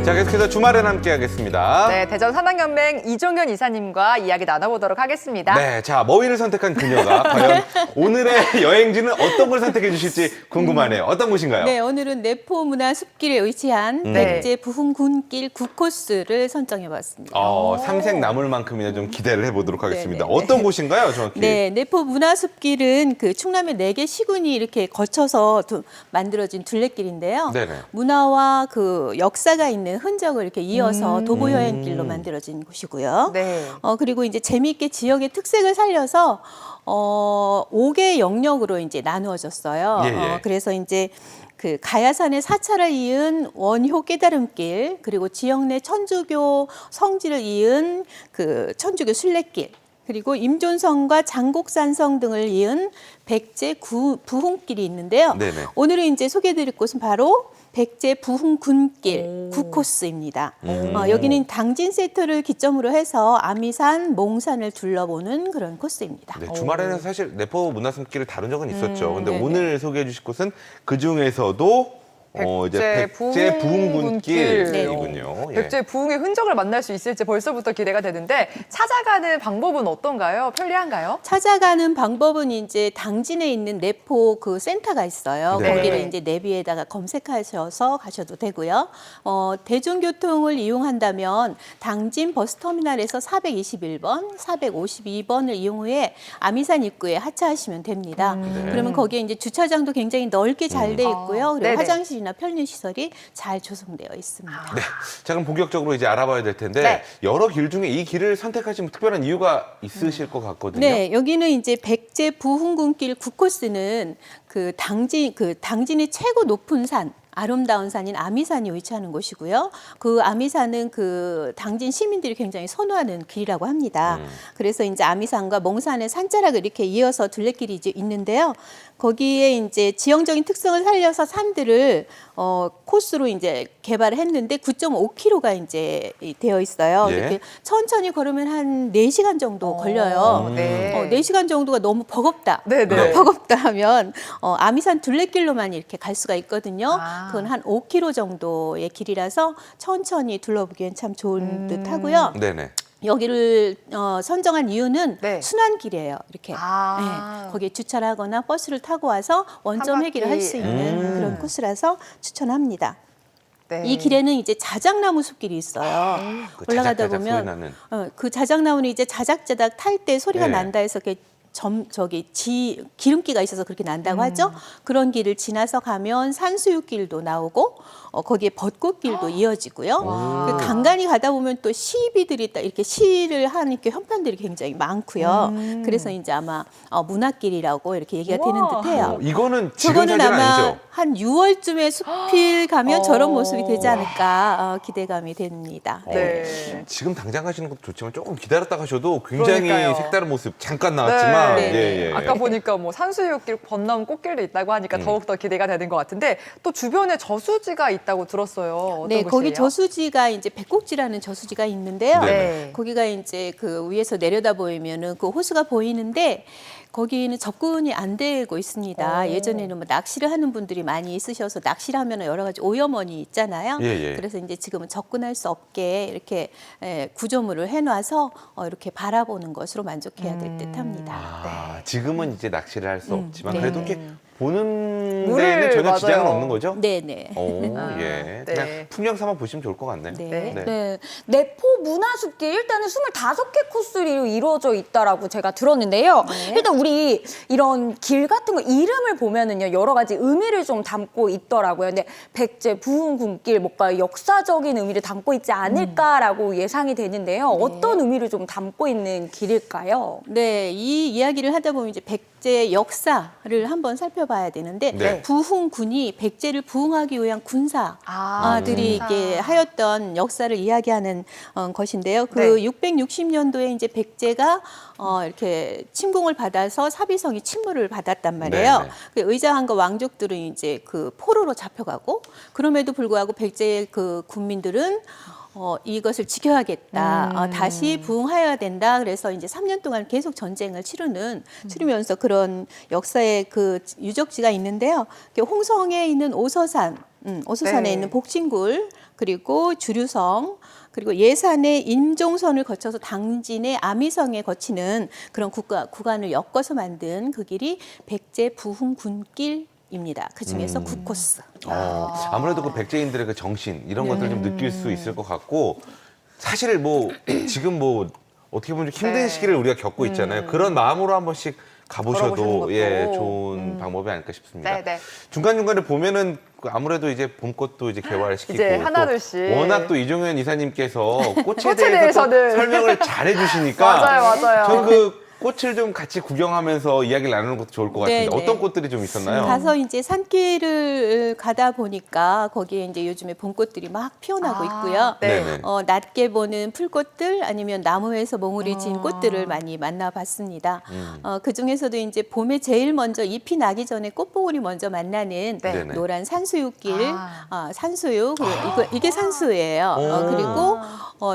자, 계속해서 주말엔 함께 하겠습니다. 네, 대전 산악연맹 이종현 이사님과 이야기 나눠보도록 하겠습니다. 네, 자, 머위를 선택한 그녀가 과연 오늘의 여행지는 어떤 걸 선택해 주실지 궁금하네요. 어떤 곳인가요? 네, 오늘은 내포문화숲길에 위치한 백제 부흥군길 9코스를 선정해봤습니다. 삼색나물만큼이나 좀 기대를 해보도록 하겠습니다. 네네. 어떤 곳인가요, 정확히? 네, 내포문화숲길은 그 충남의 4개 시군이 이렇게 거쳐서 만들어진 둘레길인데요. 네네. 문화와 그 역사가 있는 흔적을 이렇게 이어서 도보 여행길로 만들어진 곳이고요. 네. 그리고 이제 재미있게 지역의 특색을 살려서 5개 영역으로 이제 나누어졌어요. 예, 예. 그래서 이제 그 가야산의 사찰을 이은 원효 깨달음길, 그리고 지역 내 천주교 성지를 이은 그 천주교 순례길, 그리고 임존성과 장곡산성 등을 이은 백제 부흥길이 있는데요. 네네. 오늘은 이제 소개해드릴 곳은 바로 백제 부흥군길 9코스입니다. 여기는 당진 세트를 기점으로 해서 아미산, 몽산을 둘러보는 그런 코스입니다. 네, 주말에는 사실 내포 문화섬길을 다룬 적은 있었죠. 근데 네네. 오늘 소개해 주실 곳은 그 중에서도 이제 백제 부흥군길이군요. 예. 백제 부흥의 흔적을 만날 수 있을지 벌써부터 기대가 되는데 찾아가는 방법은 어떤가요? 편리한가요? 찾아가는 방법은 이제 당진에 있는 내포 그 센터가 있어요. 네. 거기를 이제 내비에다가 검색하셔서 가셔도 되고요. 대중교통을 이용한다면 당진 버스터미널에서 421번, 452번을 이용 후에 아미산 입구에 하차하시면 됩니다. 그러면 거기에 이제 주차장도 굉장히 넓게 잘 돼 있고요. 그리고 네네. 화장실이나 편의 시설이 잘 조성되어 있습니다. 네. 자, 그럼 본격적으로 이제 알아봐야 될 텐데 네. 여러 길 중에 이 길을 선택하신 특별한 이유가 있으실 것 같거든요. 네, 여기는 이제 백제 부흥군길 9코스는 그 당진의 최고 높은 산, 아름다운 산인 아미산이 위치하는 곳이고요. 그 아미산은 그 당진 시민들이 굉장히 선호하는 길이라고 합니다. 그래서 이제 아미산과 몽산의 산자락을 이렇게 이어서 둘레길이 이제 있는데요. 거기에 이제 지형적인 특성을 살려서 산들을 코스로 이제 개발을 했는데 9.5km가 이제 되어 있어요. 예. 이렇게 천천히 걸으면 한 4시간 정도 걸려요. 네. 4시간 정도가 너무 버겁다. 네네. 버겁다 하면 아미산 둘레길로만 이렇게 갈 수가 있거든요. 아. 그건 한 5km 정도의 길이라서 천천히 둘러보기엔 참 좋은 듯 하고요. 네네. 여기를 선정한 이유는 네. 순환길이에요. 이렇게 아. 네, 거기에 주차를 하거나 버스를 타고 와서 원점 한 회귀를 바퀴. 할 수 있는 그런 코스라서 추천합니다. 네. 이 길에는 이제 자작나무 숲길이 있어요. 그 올라가다 자작자작 소리 보면 나는. 그 자작나무는 이제 자작자작 탈 때 소리가 네. 난다 해서 이렇게 기름기가 있어서 그렇게 난다고 하죠. 그런 길을 지나서 가면 산수유길도 나오고 거기에 벚꽃길도 이어지고요. 그 간간히 가다 보면 또 시비들이 딱 이렇게 시를 하는 이렇게 현판들이 굉장히 많고요. 그래서 이제 아마 문화길이라고 이렇게 얘기가 되는 우와. 듯해요. 이거는 지금 저거는 사진 아마 아니죠? 한 6월쯤에 숲길 가면 저런 모습이 되지 않을까 기대감이 됩니다. 네. 지금 당장 가시는 것도 좋지만 조금 기다렸다 가셔도 굉장히 그러니까요. 색다른 모습 잠깐 나왔지만 네. 예, 예. 아까 보니까 뭐 산수유길, 벚나무 꽃길도 있다고 하니까 더욱 더 기대가 되는 것 같은데 또 주변에 저수지가 있다고 들었어요. 어떤 네, 거기 곳이에요? 저수지가 이제 백곡지라는 저수지가 있는데요. 네. 거기가 이제 그 위에서 내려다 보이면은 그 호수가 보이는데 거기는 접근이 안 되고 있습니다. 예전에는 뭐 낚시를 하는 분들이 많이 있으셔서 낚시를 하면 여러 가지 오염원이 있잖아요. 예, 예. 그래서 이제 지금은 접근할 수 없게 이렇게 구조물을 해놔서 이렇게 바라보는 것으로 만족해야 될 듯합니다. 지금은 이제 낚시를 할 수 없지만 네. 그래도 이렇게 보는 물을 데에는 전혀 맞아요. 지장은 없는 거죠? 네네. 예. 네. 그냥 풍경 삼아 보시면 좋을 것 같네요. 네. 네, 내포 문화숲길 일단은 25개 코스로 이루어져 있다라고 제가 들었는데요. 일단 우리 이런 길 같은 거 이름을 보면은요 여러 가지 의미를 좀 담고 있더라고요. 근데 백제 부흥군길 뭔가 역사적인 의미를 담고 있지 않을까라고 예상이 되는데요. 어떤 의미를 좀 담고 있는 길일까요? 네, 이 이야기를 하다 보면 이제 백제 역사를 한번 살펴봐야 되는데 네. 부흥군이 백제를 부흥하기 위한 군사들이 군사. 이렇게 하였던 역사를 이야기하는 것인데요. 그 네. 660년도에 이제 백제가 이렇게 침공을 받아서 사비성이 침몰을 받았단 말이에요. 네, 네. 그 의장한과 왕족들은 이제 그 포로로 잡혀가고 그럼에도 불구하고 백제의 그 군민들은 이것을 지켜야겠다. 다시 부흥하여야 된다. 그래서 이제 3년 동안 계속 전쟁을 치르면서 그런 역사의 그 유적지가 있는데요. 홍성에 있는 오서산에 네. 있는 복진굴, 그리고 주류성, 그리고 예산의 임종선을 거쳐서 당진의 아미성에 거치는 그런 구간을 엮어서 만든 그 길이 백제 부흥군길입니다. 그 중에서 9코스. 아무래도 그 백제인들의 그 정신 이런 것들 좀 느낄 수 있을 것 같고 사실 뭐 지금 뭐 어떻게 보면 좀 힘든 네. 시기를 우리가 겪고 있잖아요. 그런 마음으로 한 번씩 걸어보시는 가보셔도 것도. 좋은 방법이 아닐까 싶습니다. 네, 네. 중간중간에 보면은 그 아무래도 이제 봄꽃도 이제 개화시키고 이제 또 하나둘씩. 워낙 또 이종현 이사님께서 꽃에 꽃에 대해서 또 대해서는. 설명을 잘 해주시니까 맞아요. 저는 그 꽃을 좀 같이 구경하면서 이야기를 나누는 것도 좋을 것 같은데 네네. 어떤 꽃들이 좀 있었나요? 가서 이제 산길을 가다 보니까 거기에 이제 요즘에 봄꽃들이 막 피어나고 있고요. 네. 네네. 낮게 보는 풀꽃들 아니면 나무에서 몽우리 진 꽃들을 많이 만나봤습니다. 그 중에서도 이제 봄에 제일 먼저 잎이 나기 전에 꽃봉오리 먼저 만나는 네. 노란 산수유길, 아. 산수유, 그리고 이게 산수유예요. 오. 그리고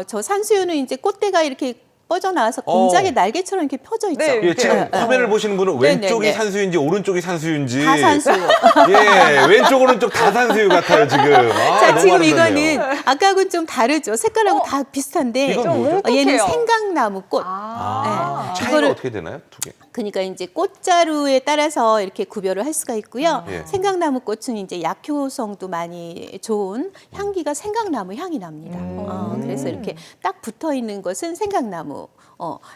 저 산수유는 이제 꽃대가 이렇게 뻗어나와서 공작의 날개처럼 이렇게 펴져 있죠. 네, 예, 지금 네. 화면을 보시는 분은 네네네. 왼쪽이 산수유인지 오른쪽이 산수유인지 다 산수유. 예, 왼쪽 오른쪽 다 산수유 같아요 지금. 자, 너무 지금 아름답네요. 이거는 아까하고는 좀 다르죠. 색깔하고 다 비슷한데 이건 뭐죠? 얘는 뭉툭해요. 생강나무 꽃. 차이가 이거를- 어떻게 되나요? 두 개. 그러니까 이제 꽃자루에 따라서 이렇게 구별을 할 수가 있고요. 예. 생강나무 꽃은 이제 약효성도 많이 좋은 향기가 생강나무 향이 납니다. 그래서 이렇게 딱 붙어 있는 것은 생강나무.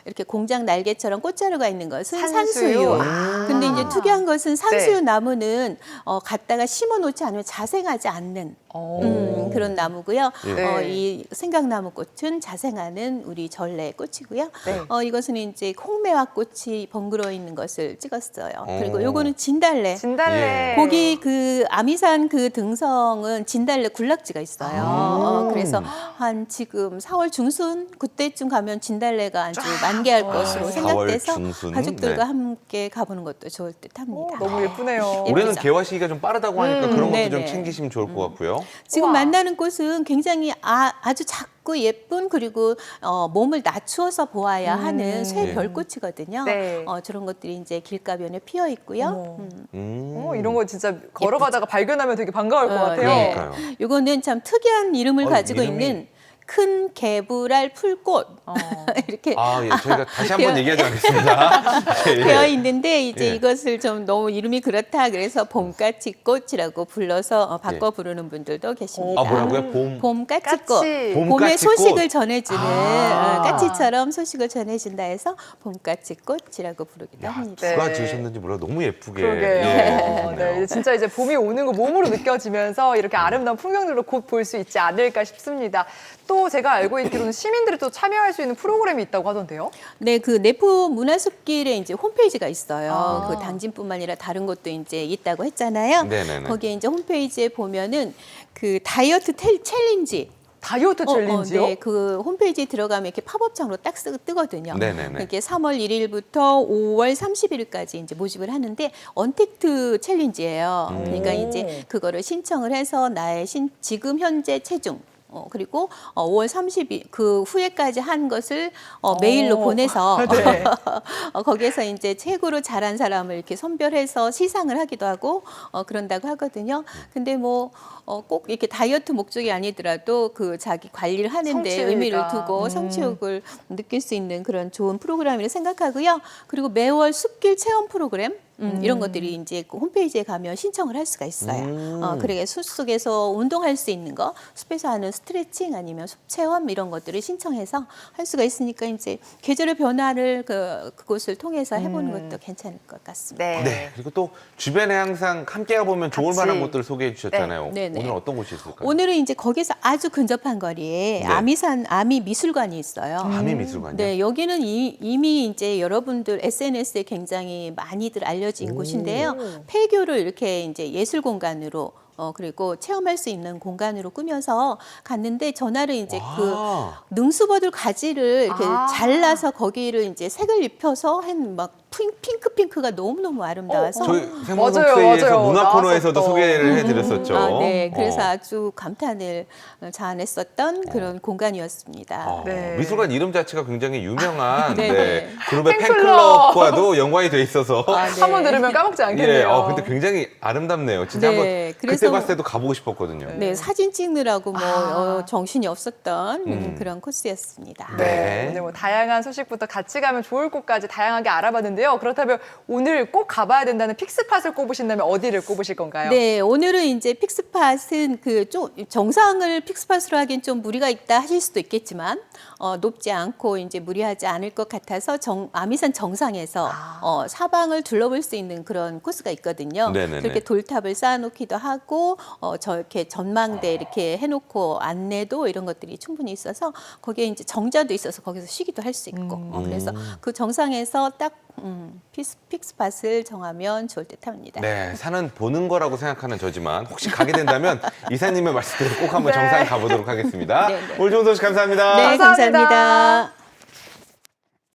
이렇게 공작 날개처럼 꽃자루가 있는 것은 산수유. 근데 이제 특이한 것은 산수유 네. 나무는 갖다가 심어 놓지 않으면 자생하지 않는 그런 나무고요. 네. 이 생강나무 꽃은 자생하는 우리 전래 꽃이고요. 네. 이것은 이제 홍매화 꽃이 번그러 있는 것을 찍었어요. 그리고 요거는 진달래. 진달래. 거기 그 아미산 그 등성은 진달래 군락지가 있어요. 그래서 한 지금 4월 중순 그때쯤 가면 진달래가 아주 만개할 것으로 4월 생각돼서 중순? 가족들과 네. 함께 가보는 것도 좋을 듯합니다. 너무 예쁘네요. 올해는 예쁘죠? 개화 시기가 좀 빠르다고 하니까 그런 것도 좀 네네. 챙기시면 좋을 것 같고요. 지금 우와. 만나는 꽃은 굉장히 아주 작고 예쁜 그리고 몸을 낮추어서 보아야 하는 새 별꽃이거든요. 네. 저런 것들이 이제 길가변에 피어 있고요. 어머. 이런 거 진짜 걸어가다가 발견하면 되게 반가울 것 같아요. 네. 그러니까요. 요거는 참 특이한 이름을 가지고 이름이- 있는 큰 개불알 풀꽃 이렇게 예, 저희가 다시 한번 얘기하지 않겠습니다. 예. 되어 있는데 이제 예. 이것을 좀 너무 이름이 그렇다 그래서 봄까치꽃이라고 불러서 바꿔 예. 부르는 분들도 계십니다. 뭐라고요? 봄까치꽃. 까치. 봄 봄의 까치꽃. 소식을 전해주는 까치처럼 소식을 전해준다 해서 봄까치꽃이라고 부르기도 합니다. 누가 네. 지으셨는지 몰라 너무 예쁘게. 그러게요. 예, 네, 이제 진짜 이제 봄이 오는 거 몸으로 느껴지면서 이렇게 아름다운 풍경들로 곧 볼 수 있지 않을까 싶습니다. 또 제가 알고 있기로는 시민들이 또 참여할 수 있는 프로그램이 있다고 하던데요. 네, 그 내포 문화숲길에 이제 홈페이지가 있어요. 그 당진뿐만 아니라 다른 곳도 이제 있다고 했잖아요. 네네네. 거기에 이제 홈페이지에 보면은 그 다이어트 챌린지. 다이어트 챌린지요? 네, 그 홈페이지에 들어가면 이렇게 팝업창으로 딱 뜨거든요. 네네네. 이게 3월 1일부터 5월 30일까지 이제 모집을 하는데 언택트 챌린지예요. 그러니까 이제 그거를 신청을 해서 나의 지금 현재 체중 그리고 5월 30일 그 후에까지 한 것을 메일로 보내서 네. 거기에서 이제 최고로 잘한 사람을 이렇게 선별해서 시상을 하기도 하고 그런다고 하거든요. 근데 뭐 꼭 이렇게 다이어트 목적이 아니더라도 그 자기 관리를 하는데 성취의가. 의미를 두고 성취욕을 느낄 수 있는 그런 좋은 프로그램이라고 생각하고요. 그리고 매월 숲길 체험 프로그램 이런 것들이 이제 그 홈페이지에 가면 신청을 할 수가 있어요. 그러게 숲 속에서 운동할 수 있는 거, 숲에서 하는 스트레칭 아니면 숲 체험 이런 것들을 신청해서 할 수가 있으니까 이제 계절의 변화를 그곳을 통해서 해보는 것도 괜찮을 것 같습니다. 네. 네. 그리고 또 주변에 항상 함께 가보면 좋을 같이. 만한 곳들을 소개해 주셨잖아요. 네. 네네. 오늘 어떤 곳이 있을까요? 오늘은 이제 거기서 아주 근접한 거리에 네. 아미산 아미 미술관이 있어요. 아미미술관이요? 네, 여기는 이미 이제 여러분들 SNS에 굉장히 많이들 알려진 곳인데요. 폐교를 이렇게 이제 예술 공간으로 그리고 체험할 수 있는 공간으로 꾸며서 갔는데 전날은 이제 그 능수버들 가지를 이렇게 잘라서 거기를 이제 색을 입혀서 막 핑크가 너무너무 아름다워서 저희 맞아요, 생방송에서 맞아요. 문화 코너에서도 나왔었던. 소개를 해드렸었죠. 아, 네, 그래서 어. 아주 감탄을 자아냈었던 그런 공간이었습니다. 어, 네. 미술관 이름 자체가 굉장히 유명한 네, 네, 네. 그룹의 팬클럽. 팬클럽과도 연관이 돼 있어서 아, 네. 한번 들으면 까먹지 않겠네요. 예, 근데 굉장히 아름답네요. 진짜 네, 한번 그때 그래서- 봤을 때도 가보고 싶었거든요. 네, 사진 찍느라고 뭐 아. 정신이 없었던 그런 코스였습니다. 네. 오늘 뭐 다양한 소식부터 같이 가면 좋을 곳까지 다양하게 알아봤는데요. 그렇다면 오늘 꼭 가봐야 된다는 픽스팟을 꼽으신다면 어디를 꼽으실 건가요? 네, 오늘은 이제 픽스팟은 그 좀 정상을 픽스팟으로 하기엔 좀 무리가 있다 하실 수도 있겠지만 높지 않고 이제 무리하지 않을 것 같아서 아미산 정상에서 사방을 둘러볼 수 있는 그런 코스가 있거든요. 네네네. 그렇게 돌탑을 쌓아놓기도 하고 저렇게 전망대 이렇게 해놓고 안내도 이런 것들이 충분히 있어서 거기에 이제 정자도 있어서 거기서 쉬기도 할 수 있고 그래서 그 정상에서 딱 픽스팟을 정하면 좋을 듯합니다. 네, 산은 보는 거라고 생각하는 저지만 혹시 가게 된다면 이사님의 말씀대로 꼭 한번 네. 정상 가보도록 하겠습니다. 네, 네. 오늘 좋은 소식 감사합니다. 네, 감사합니다. 감사합니다.